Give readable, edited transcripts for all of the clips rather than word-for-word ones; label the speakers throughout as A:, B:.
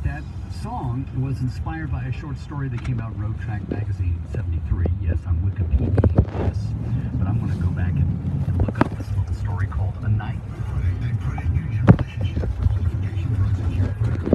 A: like that song was inspired by a short story that came out Road Track Magazine '73. Yes, I'm Wikipedia this, but I'm going to go back and look up this little story called A Night.
B: They predict your relationship qualification drugs insured forever.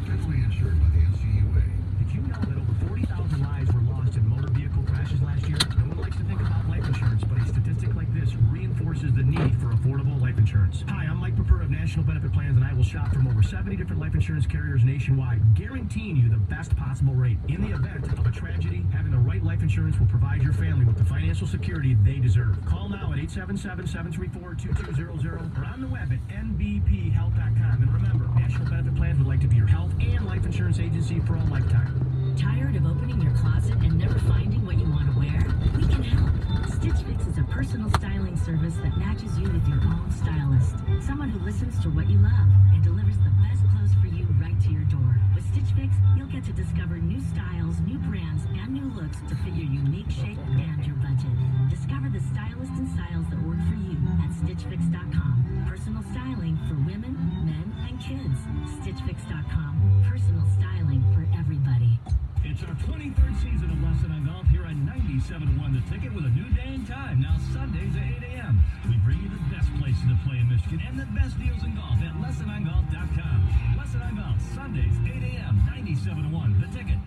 B: Federally insured by the NCUA.
C: Did you know that over 40,000 lives were lost in motor vehicle crashes last year? No one likes to think about life insurance, but a statistic like this reinforces the need for affordable life insurance. Hi, I'm Mike Prefer of National Benefit Plans, and I will shop from over 70 different life insurance carriers nationwide, guaranteeing you the best possible rate. In the event of a tragedy, having the right life insurance will provide your family with the financial security they deserve. Call now at 877-734-2200 or on the web at nbphealth.com. And remember, National Benefit Plans would like to be your health and life insurance agency for a lifetime.
D: Tired of opening your closet and never finding what you want to wear? We can help. Stitch Fix is a personal styling service that matches you with your own stylist. Someone who listens to what you love and delivers the best clothes for you right to your door. With Stitch Fix, you'll get to discover new styles, new brands, and new looks to fit your unique shape and your budget. Discover the stylists and styles that work for you at StitchFix.com. Personal styling for women, men, and kids. StitchFix.com. Personal styling for everybody.
C: It's our 23rd season of Lesson on Golf here on 97.1 The Ticket with a new day and time. Now Sundays at 8 a.m. We bring you the best places to play in Michigan and the best deals in golf at LessonOnGolf.com. Lesson on Golf, Sundays, 8 a.m., 97.1 The Ticket.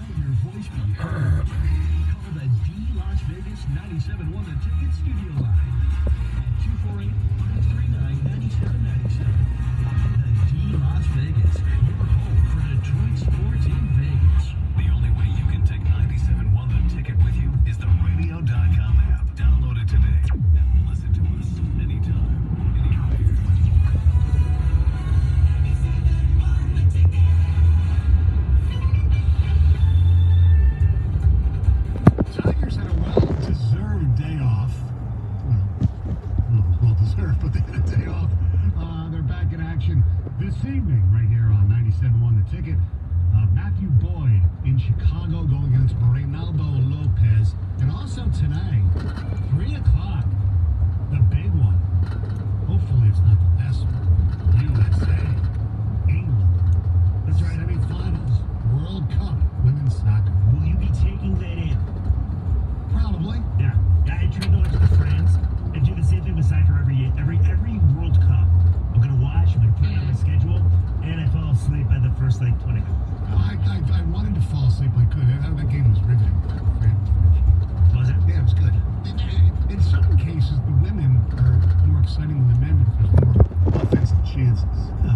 C: Let your voice be heard. Call the D Las Vegas 97.1 The Ticket studio line at 248-539-9797. The D Las Vegas, your home for Detroit sports in Vegas. The only way you can take 97.1 The Ticket with you is the radio.com app. Download it today and listen to us anytime, anywhere.
B: Tigers had a well-deserved day off. Well-deserved, but they had a day off. They're back in action this evening right here on 97.1 The Ticket. Matthew Boyd in Chicago going against Reynaldo Lopez. And also tonight, 3 o'clock, the big one. Hopefully it's not the last one. USA, England. That's right, semifinals, World Cup, women's soccer.
E: Will you be taking that in?
B: Probably.
E: Yeah. I try to watch the friends and do the same thing with soccer every World Cup. I'm gonna watch, I'm gonna put it on my schedule, and I fall asleep by the first 20 minutes.
B: I wanted to fall asleep. I couldn't. That game was riveting.
E: Was it?
B: Yeah, it was good. In some cases, the women are more exciting than the men because there's more offensive chances.
E: Oh,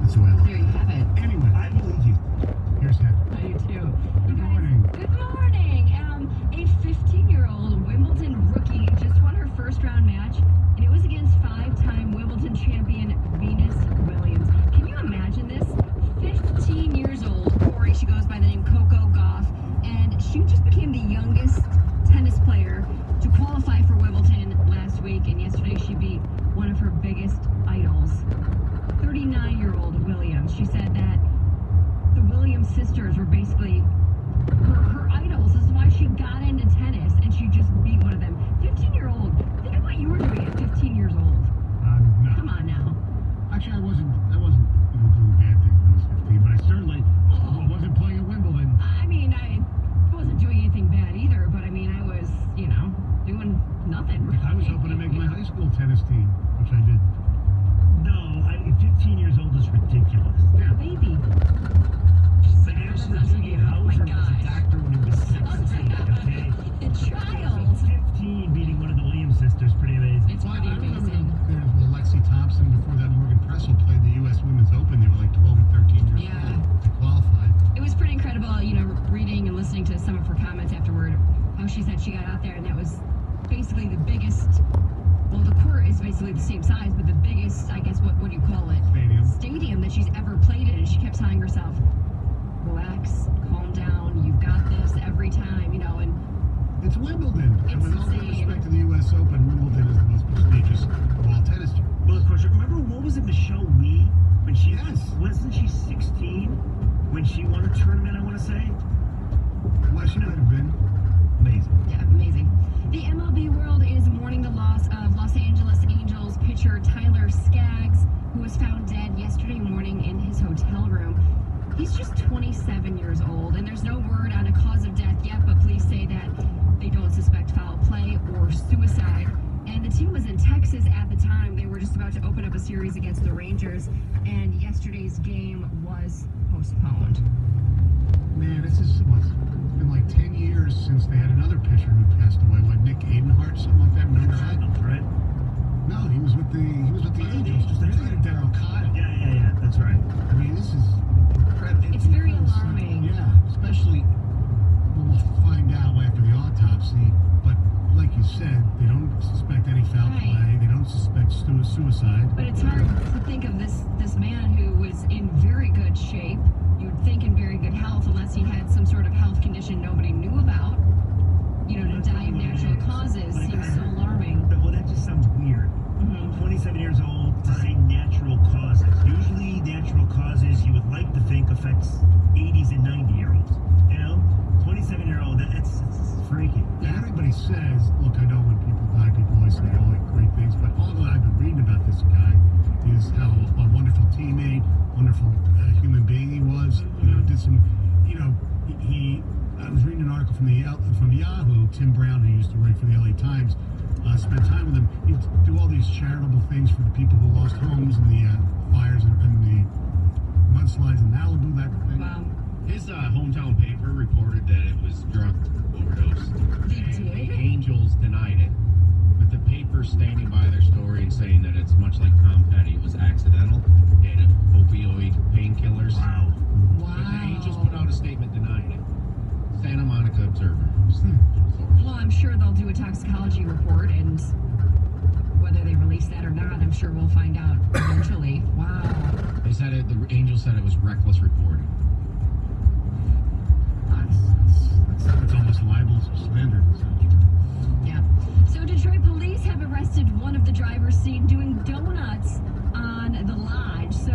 B: That's the way I look
F: There you have it.
B: Anyway,
E: I believe you.
B: here's that.
F: I do too.
B: Good morning.
F: Good morning. A 15-year-old Wimbledon rookie just won her first-round match, and it was against 5-time Wimbledon champion Venus Williams. Can you imagine this? 15 years old. Corey, she goes by the name Coco Gauff, and she just became the youngest tennis player to qualify for Wimbledon last week, and yesterday she beat one of her biggest idols, 39-year-old Williams. She said that the Williams sisters were basically her idols. This is why she got into tennis, and she just beat one of them. 15-year-old. Think of what you were doing at 15 years old.
B: No.
F: Come on now.
B: Actually, I wasn't doing bad things when I was 15, but I certainly wasn't playing at Wimbledon.
F: I mean, I wasn't doing anything bad either, but I mean, I was, doing nothing.
B: I was hoping to make my high school tennis team, which I did.
E: No, 15 years old is ridiculous.
B: Yeah.
F: Baby.
E: But Ashley Ziggy Hauser was a doctor when he was 16, okay?
F: The child.
E: 15 beating one of the Williams sisters, pretty amazing.
F: It's
B: Well,
F: pretty
B: I remember
F: amazing.
B: there's Lexi Thompson. Before that, Morgan Pressel played the U.S. Women's Open. They were like 12 and 13 years
F: Yeah.
B: old. They qualified.
F: It was pretty incredible, reading and listening to some of her comments afterward, how she said she got out there, and that was basically the biggest, well, the court is basically the same size, but the biggest, I guess, what do you call it? Stadium that she's ever played in, and she kept telling herself, relax, calm down, you've got this every time, and
B: It's Wimbledon. And
F: It's
B: with all due
F: insane.
B: respect to the U.S. Open, Wimbledon is the most prestigious of all tennis tournaments.
E: Well, of course, remember, what was it, Michelle Wie? When she wasn't she 16 when she won a tournament, I want to say?
B: Well, she might have been.
E: Amazing.
F: yeah, amazing. The MLB world is mourning the loss of Los Angeles Angels pitcher Tyler Skaggs, who was found dead yesterday morning in his hotel room. He's just 27 years old, and there's no word on a cause of death yet, but police say that they don't suspect foul play or suicide. And the team was in Texas at the time. They were just about to open up a series against the Rangers, and yesterday's game was postponed.
B: Man, this is what's been like 10 years since they had another pitcher who passed away. What, Nick Adenhart, something like that? Remember that?
E: Right?
B: No, he was with the Angels. Just thinking of Darryl Kyle.
E: Yeah, that's right.
B: I mean, this is incredible.
F: It's very alarming.
B: Yeah, especially we'll find out after the autopsy. But like you said, they don't suspect any foul play. They don't suspect suicide.
F: But it's hard to think of this man who was in very good shape. You'd think in very good health, unless he had some sort of health condition nobody knew about. You know, to die of natural causes seems so alarming.
E: Well, that just sounds weird. 27 years old to say natural causes. Usually natural causes you would like to think affects 80s and 90-year-olds. You know? 27-year-old, that's freaky.
B: And everybody says, look, I know when people die, people always say all like great things, but all that I've been reading about this guy is how a wonderful teammate, wonderful human being he was. You know, did some, you know, I was reading an article from Yahoo. Tim Brown, who used to write for the LA Times, spent time with him. He'd do all these charitable things for the people who lost homes in the fires and the mudslides in Malibu, that thing.
F: Wow.
G: His hometown paper reported that it was drug overdose.
F: They
G: And
F: did?
G: the Angels denied it. But the paper's standing by their story and saying that it's much like Tom Petty. It was accidental. They had opioid painkillers.
E: Wow.
F: Wow.
G: But the Angels put out a statement denying it. Santa Monica Observer.
F: Well, I'm sure they'll do a toxicology report, and whether they release that or not, I'm sure we'll find out eventually. Wow.
G: They said it. The Angels said it was reckless reporting.
B: It's almost libel or slander.
F: Yeah. So Detroit police have arrested one of the drivers seen doing donuts on the lodge. So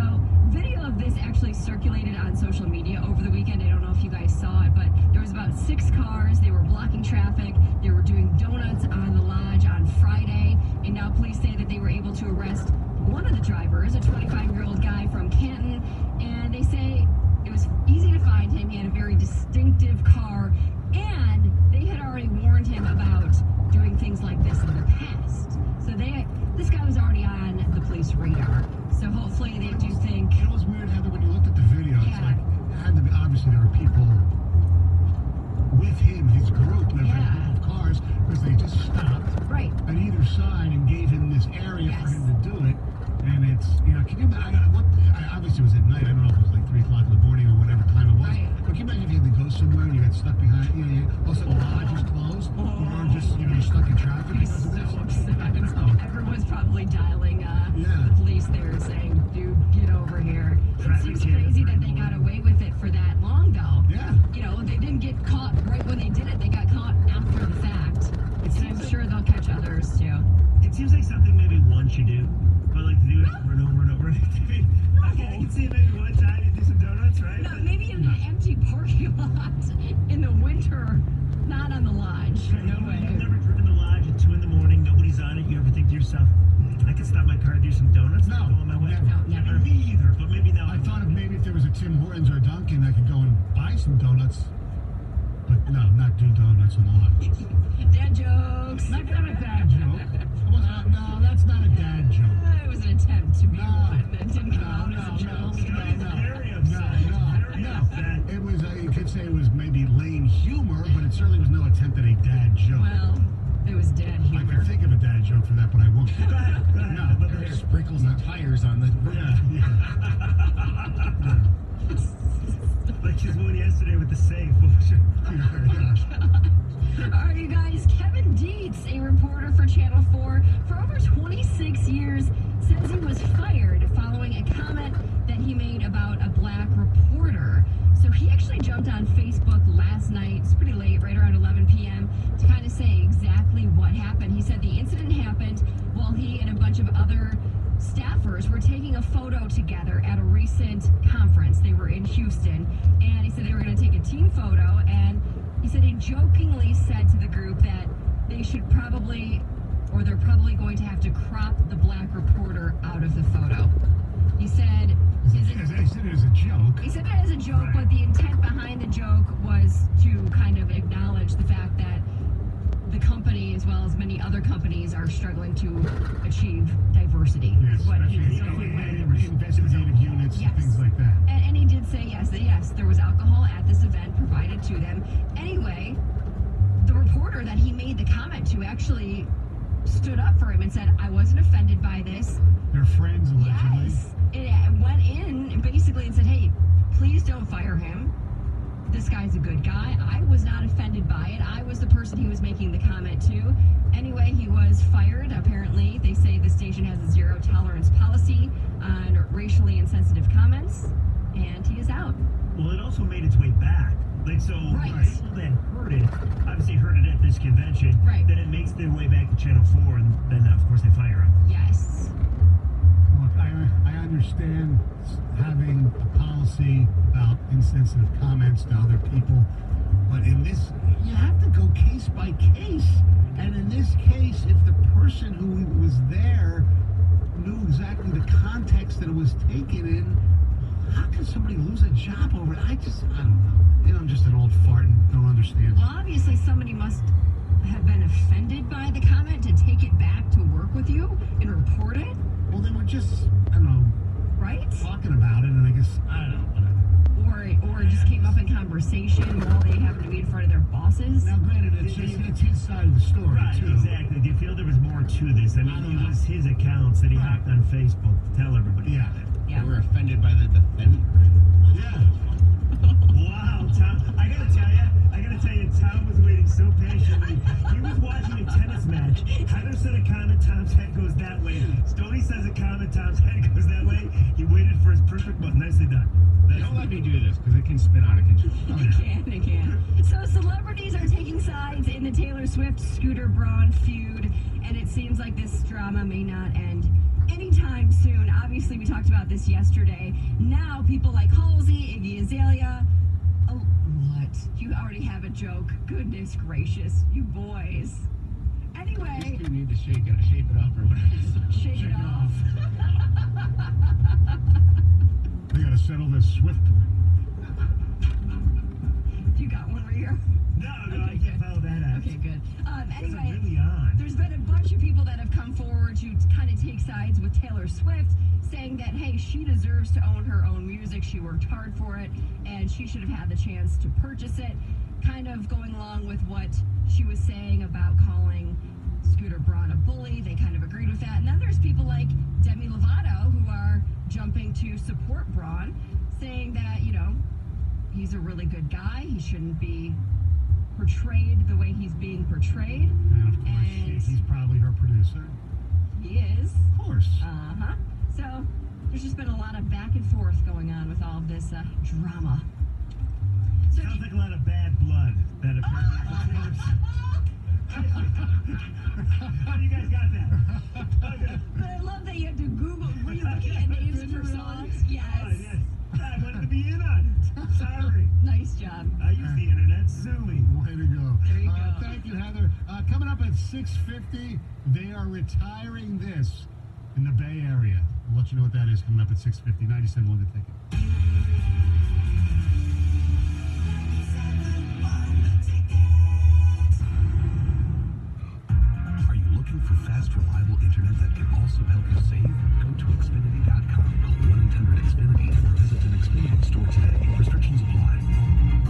F: video of this actually circulated on social media over the weekend. I don't know if you guys saw it, but there was about 6 cars. They were blocking traffic. They were doing donuts on the lodge on Friday. And now police say that they were able to arrest one of the drivers, a 25-year-old guy from Canton. And they say it was easy to find him. He had a very distinctive car. And they had already warned him about doing things like this in the past. So this guy was already on the police radar. So hopefully they do think.
B: It was weird, Heather, when you looked at the video. It's
F: Yeah.
B: like, it had to be, obviously there were people with him, his group, there was a group of cars, because they just stopped
F: Right.
B: on either side and gave him this area for
F: Yes.
B: him to do it. And it's, you know, can you imagine, obviously it was at night, I don't know if it was like 3 o'clock in the morning or whatever time it was.
F: Right.
B: But can you imagine if you had to go somewhere and you got stuck behind, you know, also the lodge is closed, or just, you know, you're stuck in traffic because of this?
F: So upset.
B: I don't know.
F: Everyone's probably dialing
B: Yeah.
F: the police there and saying, dude, get over here. It
E: Traffic
F: seems
E: jam.
F: crazy that they got away with it for that long, though.
B: Yeah.
F: You know, they didn't get caught right when they did it. They got caught after the fact. And I'm sure they'll catch others, too.
E: It seems like something maybe one should do, but like to do it over and over and over. I can see it maybe one time you do some donuts, right?
F: No, maybe in the empty parking lot in the winter, not on the lodge. No
E: You've
F: way.
E: never driven the lodge at 2 in the morning, nobody's on it. You ever think to yourself, I could stop my car and do some donuts?
B: No,
E: and go on my way.
B: never.
F: No, never.
E: Me either, but maybe now.
B: I thought of maybe if there was a Tim Hortons or a Dunkin', I could go and buy some donuts. But no, not do donuts on the lodge.
F: Dad jokes.
B: Not a dad joke. No, that's not a dad joke.
F: It was an attempt to be
B: No.
F: one that didn't come out as a joke.
E: Very upset. Very upset.
B: It was, you could say it was maybe lame humor, but it certainly was no attempt at a dad joke.
F: Well, it was dad
B: I
F: humor.
B: can think of a dad joke for that, but I won't.
E: Go ahead.
B: No,
E: But
G: There are sprinkles and tires on the roof.
B: Yeah.
E: like his one yesterday with the safe. What was your-
F: All right, you guys. Kevin Dietz, a reporter for Channel 4 for over 26 years, says he was fired following a comment that he made about a black reporter. So he actually jumped on Facebook last night. It's pretty late, right around 11 p.m., to kind of say exactly what happened. He said the incident happened while he and a bunch of other staffers were taking a photo together at a recent conference. They were in Houston, and he said they were going to take a team photo, and he said he jokingly said to the group that they should probably, or they're probably going to have to crop the black reporter out of the photo. He said
B: As I said, it as a joke.
F: He said it as a joke,
B: Right.
F: but the intent behind the joke was to kind of acknowledge the fact that the company, as well as many other companies, are struggling to achieve diversity.
B: Yes,
F: is what he
B: especially
F: was
B: in investigative units
F: Yes.
B: and things like that.
F: And he did say yes, there was alcohol at this event provided to them. Anyway, the reporter that he made the comment to actually stood up for him and said, I wasn't offended by this.
B: They're friends, allegedly.
F: Yes. It went in and basically and said, hey, please don't fire him. This guy's a good guy. I was not offended by it. I was the person he was making the comment to. Anyway, he was fired. Apparently, they say the station has a zero tolerance policy on racially insensitive comments, and he is out.
E: Well, it also made its way back. Like, so
F: Right.
E: people that heard it, obviously heard it at this convention.
F: Right.
E: Then it makes their way back to Channel 4, and then, of course, they fire him.
F: Yes.
B: Look, I understand having a policy about insensitive comments to other people, but in this, you have to go case by case. And in this case, if the person who was there knew exactly the context that it was taken in, how can somebody lose a job over it? I don't know. You know, I'm just an old fart and don't understand.
F: Well, obviously, somebody must have been offended by the comment to take it back to work with you and report it,
B: Well, they were just, I don't know,
F: right?
B: talking about it, and I guess, I don't know, whatever.
F: Or it just came up in conversation while they happened to be in front of their bosses.
B: Now, granted, it's his side of the story,
E: Right,
B: too.
E: exactly. Do you feel there was more to this? I
B: I
E: mean,
B: don't
E: it
B: know.
E: was his accounts that he
B: Right.
E: hopped on Facebook to tell everybody
B: Yeah.
E: about it.
F: Yeah.
G: They were offended by the defender.
B: Yeah.
E: Wow, Tom. I gotta tell you, Tom was waiting so patiently. He was watching a tennis match. Heather said a comment, Tom's head goes that way. Stoney says a comment, Tom's head goes that way. He waited for his perfect button. Nicely done.
G: Don't let me do this because it can spin out of control.
F: They can. So celebrities are taking sides in the Taylor Swift Scooter Braun feud, and it seems like this drama may not end anytime soon. Obviously, we talked about this yesterday. Now, people like Halsey, Iggy Azalea. Oh, what? You already have a joke. Goodness gracious, you boys. Anyway,
G: You need to shape it up or whatever.
F: shake it off.
B: We gotta settle this swiftly.
F: You got one right here?
E: No, I
F: Okay,
E: can't
F: good.
E: follow that out.
F: Okay, good.
E: Is it
F: Anyway.
E: really on?
F: There's been a bunch of people that have come forward to kind of take sides with Taylor Swift, saying that, hey, she deserves to own her own music. She worked hard for it, and she should have had the chance to purchase it. Kind of going along with what she was saying about calling Scooter Braun a bully. They kind of agreed with that. And then there's people like Demi Lovato who are jumping to support Braun, saying that, you know, he's a really good guy. He shouldn't be portrayed the way he's being portrayed.
B: And of course,
F: And-
B: he's probably her producer.
F: He is.
B: Of course.
F: Uh-huh. So there's just been a lot of back and forth going on with all of this drama. So
E: Sounds like a lot of bad blood that apparently. How do you guys got that?
F: but I love that you have to Google. Were you looking at names for songs?
E: Oh,
F: Yes.
E: yes. I wanted to be in on it. Sorry.
F: Nice job.
E: I use the internet. Sue me.
B: Way to go.
F: There you go.
B: Thank you, Heather. Coming up at 6:50, they are retiring this in the Bay Area. We'll let you know what that is coming up at 6:50. 97.1 The Ticket.
H: Are you looking for fast, reliable internet that can also help you save? Go to Xfinity.com, call 1-800-XFINITY, or visit an Xfinity store today. Restrictions apply.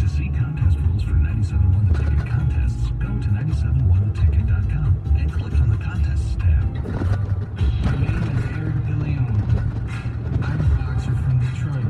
H: To see contest rules for 97.1 The Ticket contests, go to 97.1theticket.com and click on the Contests tab.
I: My name is Eric DeLeon. I'm a boxer from Detroit.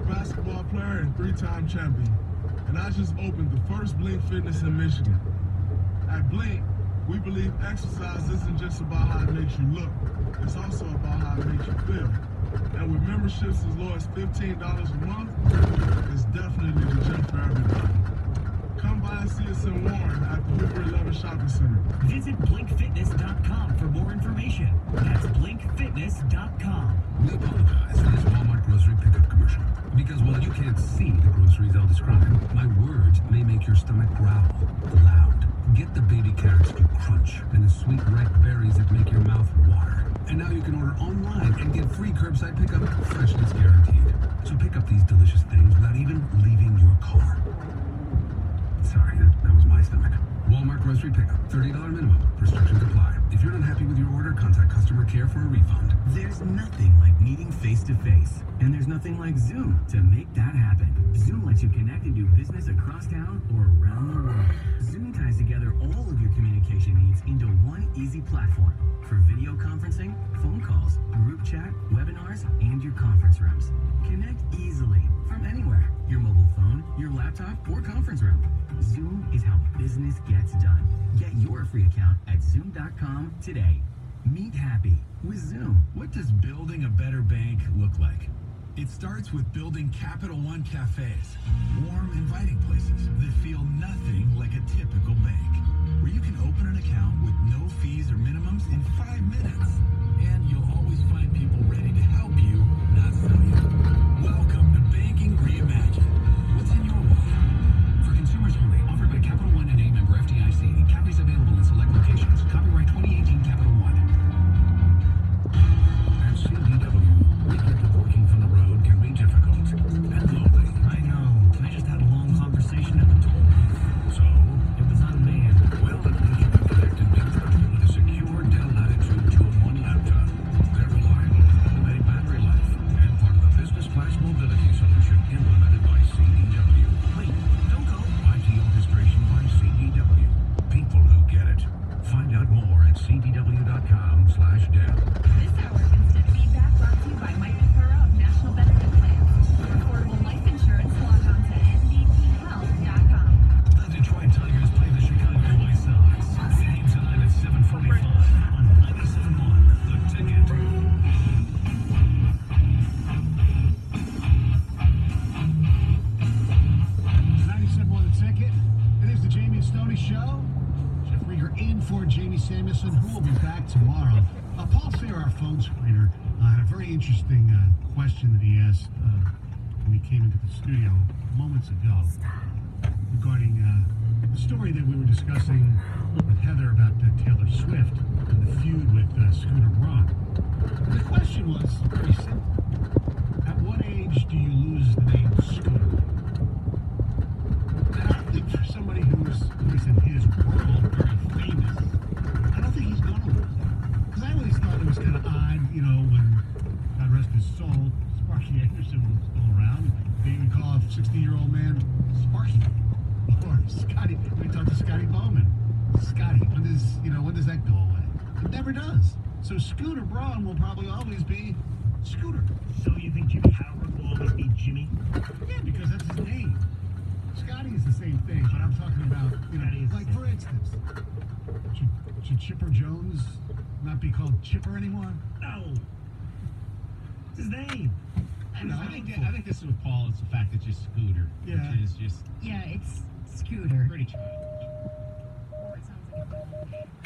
I: professional basketball player and 3-time champion. And I just opened the first Blink Fitness in Michigan. At Blink, we believe exercise isn't just about how it makes you look. It's also about how it makes you feel. And with memberships as low as $15 a month, it's definitely the gym for everybody. Come by and see us in Warren at the Hoover 11 Shopping Center.
C: Visit blinkfitness.com for more information. That's blinkfitness.com.
H: We apologize for this Walmart grocery pickup commercial. Because while you can't see the groceries I'll describe, my words may make your stomach growl loud. Get the baby carrots to crunch and the sweet ripe berries that make your mouth water. And now you can order online and get free curbside pickup, freshness guaranteed. So pick up these delicious things without even leaving your car. Sorry, that was my stomach. Walmart grocery pickup, $30 minimum. Restrictions apply. If you're not happy with your order, contact customer care for a refund.
J: There's nothing like meeting face-to-face. And there's nothing like Zoom to make that happen. Zoom lets you connect and do business across town or around the world. Zoom ties together all of your communication needs into one easy platform for video conferencing, phone calls, group chat, webinars, and your conference rooms. Connect easily from anywhere. Your mobile phone, your laptop, or conference room. Zoom is how business gets done. Get your free account at Zoom.com today. Meet happy with Zoom.
K: What does building a better bank look like? It starts with building Capital One cafes. Warm, inviting places that feel nothing like a typical bank. Where you can open an account with no fees or minimums in 5 minutes. And you'll always find people ready to help you, not sell you. Welcome to Banking Reimagined. What's in your wallet?
H: For consumers only, offered by Capital One and a member FDIC. Cafes available in select locations. Copyright 2018 Capital One. At CDW, we get that working from the road can be difficult and lonely.
J: I know. I just had a long conversation at the toll booth.
H: So,
J: It was unmanned.
H: well, at least you can connect and be trusted with a secure Dell Latitude 2-in-1 laptop. They're reliable, high battery life, and part of the business class mobility solution implemented by CDW.
J: Wait, don't go.
H: IT orchestration by CDW. People who get it. Find out more at cdw.com/Dell.
F: This hour of instant feedback brought to you by Mike Capura of National Benefit Plans. For affordable life insurance, log on to nbthealth.com.
K: The Detroit Tigers play the Chicago White Sox. Game time at 7:45 on 97.1 The Ticket.
B: 97.1 The Ticket. It is the Jamie and Stoney Show. Jeff Rieger in for Jamie Samuelson, who will be back tomorrow. Paul Fair, our phone screener, had a very interesting question that he asked when he came into the studio moments ago regarding the story that we were discussing with Heather about Taylor Swift and the feud with Scooter Braun. The question was very simple. At what age do you lose the name Scooter? And I think for somebody who's, at least in his world, very famous, I don't think he's going to lose it. Because I always thought it was kind of odd, you know, when, God rest his soul, Sparky Anderson was still around. They even call a 60-year-old man Sparky. Or Scotty. We talked to Scotty Bowman. Scotty, when does that go away? It never does. So Scooter Braun will probably always be Scooter.
E: So you think Jimmy Howard will always be Jimmy?
B: Yeah, because that's his name. Scotty is the same thing, but I'm talking about, like for instance, should Chipper Jones not be called Chipper anymore?
E: No. It's his name.
G: I think this is with Paul. It's the fact that it's just Scooter,
B: Yeah.
G: which is just
F: Yeah, it's Scooter.
G: pretty childish.
F: Or it sounds like a